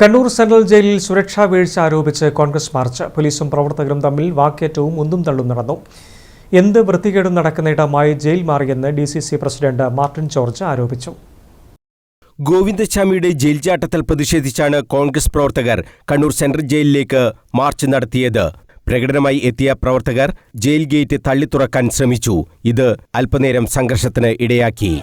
Kannur central ജയിലിൽ സുരക്ഷാ വീഴ്ച ആരോപിച്ച് കോൺഗ്രസ് മാർച്ച്. പോലീസും പ്രവർത്തകരും തമ്മിൽ വാക്കേറ്റവും ഉന്തും തള്ളും നടന്നു. എന്ത് വൃത്തികേടും നടക്കുന്ന ഇടമായി ജയിൽ മാറിയെന്ന് DCC പ്രസിഡന്റ് മാർട്ടിൻ ജോർജ് ആരോപിച്ചു. ഗോവിന്ദസ്വാമിയുടെ ജയിൽ ചാട്ടത്തിൽ പ്രതിഷേധിച്ചാണ് കോൺഗ്രസ് പ്രവർത്തകർ കണ്ണൂർ സെൻട്രൽ ജയിലിലേക്ക് മാർച്ച് നടത്തിയത്. പ്രകടനമായി എത്തിയ പ്രവർത്തകർ ജയിൽ ഗേറ്റ് തള്ളിത്തുറക്കാൻ ശ്രമിച്ചു. ഇത് അല്പനേരം സംഘർഷത്തിന് ഇടയാക്കി.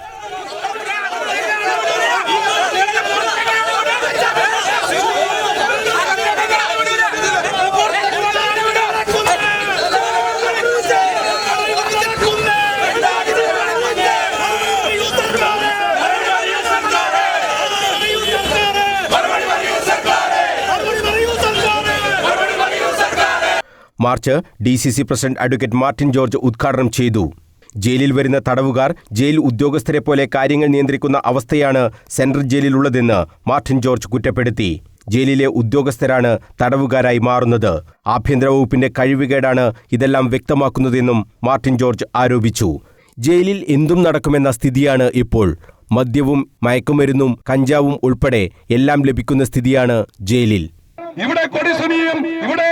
March DCC president advocate Martin George ഉദ്ഘാടനം ചെയ്തു. ജയിലിൽ വരുന്ന തടവുകാർ ജയിൽ ഉദ്യോഗസ്ഥരെ പോലെ കാര്യങ്ങൾ നിയന്ത്രിക്കുന്ന അവസ്ഥയാണ് സെൻട്രൽ ജയിലിലുള്ളതെന്ന് മാർട്ടിൻ ജോർജ് കുറ്റപ്പെടുത്തി. ജയിലിലെ ഉദ്യോഗസ്ഥരാണ് തടവുകാരായി മാറുന്നത്. ആഭ്യന്തര വകുപ്പിന്റെ കഴിവുകേടാണ് ഇതെല്ലാം വ്യക്തമാക്കുന്നതെന്നും മാർട്ടിൻ ജോർജ് ആരോപിച്ചു. ജയിലിൽ എന്തും നടക്കുമെന്ന സ്ഥിതിയാണ് ഇപ്പോൾ. മദ്യവും മയക്കുമരുന്നും കഞ്ചാവും ഉൾപ്പെടെ എല്ലാം ലഭിക്കുന്ന സ്ഥിതിയാണ് ജയിലിൽ. ഇവിടെ കൊടിസുനിയും ഇവിടെ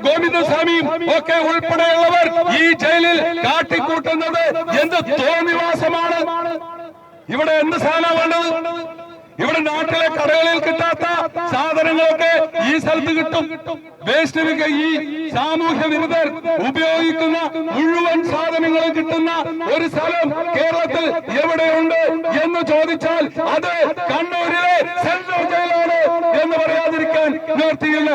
ഗോവിന്ദസ്വാമിയും ഒക്കെ ഉൾപ്പെടെയുള്ളവർ ഈ ജയിലിൽ കാട്ടിക്കൂട്ടുന്നത് എന്ത് തോന്നിവാസമാണ്. ഇവിടെ എന്ത് സാധനമാണ്? ഇവിടെ നാട്ടിലെ കടകളിൽ കിട്ടാത്ത സാധനങ്ങളൊക്കെ ഈ സ്ഥലത്ത് കിട്ടും. വേസ്റ്റ് ഈ സാമൂഹ്യ വിരുദ്ധർ ഉപയോഗിക്കുന്ന മുഴുവൻ സാധനങ്ങളും കിട്ടുന്ന ഒരു സ്ഥലം കേരളത്തിൽ എവിടെയുണ്ട് എന്ന് ചോദിച്ചാൽ അത് കണ്ണൂരിലെ സെൻട്രൽ ജയിലാണ് എന്ന് പറയാതിരിക്കാൻ നിവൃത്തിയില്ല.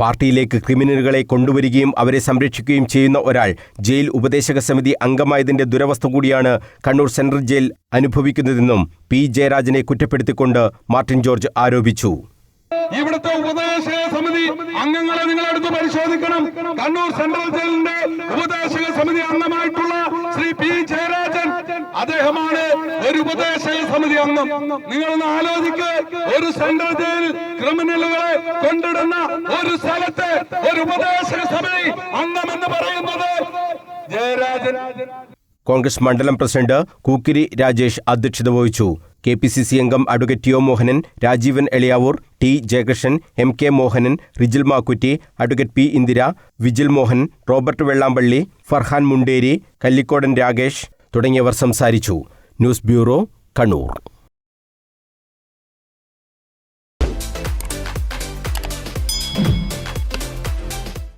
പാർട്ടിയിലേക്ക് ക്രിമിനലുകളെ കൊണ്ടുവരികയും അവരെ സംരക്ഷിക്കുകയും ചെയ്യുന്ന ഒരാൾ ജയിൽ ഉപദേശക സമിതി അംഗമായതിന്റെ ദുരവസ്ഥ കൂടിയാണ് കണ്ണൂർ സെൻട്രൽ ജയിൽ അനുഭവിക്കുന്നതെന്നും P. ജയരാജനെ കുറ്റപ്പെടുത്തിക്കൊണ്ട് മാർട്ടിൻ ജോർജ് ആരോപിച്ചു. ഇവിടുത്തെ ഉപദേശക സമിതി അംഗങ്ങളെ നിങ്ങളെടുത്ത് പരിശോധിക്കണം. കണ്ണൂർ സെൻട്രൽ ജയിലിന്റെ ഉപദേശക സമിതി അംഗമായിട്ടുള്ള ശ്രീ P. ജയരാജൻ, അദ്ദേഹമാണ് ഒരു ഉപദേശക സമിതി അംഗം. നിങ്ങളൊന്ന് ആലോചിക്ക്. ഒരു സെൻട്രൽ ജയിൽ ക്രിമിനലുകളെ കൊണ്ടിടുന്ന ഒരു സ്ഥലത്ത് ഒരു ഉപദേശക സമിതി അംഗമെന്ന് പറയുന്നത് ജയരാജൻ. കോൺഗ്രസ് മണ്ഡലം പ്രസിഡന്റ് കൂക്കിരി രാജേഷ് അധ്യക്ഷത വഹിച്ചു. KPCC അംഗം advocate T. O. Mohanan, Rajeevan Eliyavoor, T. Jayakrishnan, M. K. Mohanan, Rijil Makkutty, advocate P. Indira, Vijil Mohan, Robert Vellampally, Farhan Munderi, Kallikkodan Rakesh തുടങ്ങിയവർ സംസാരിച്ചു. News bureau, Kannur.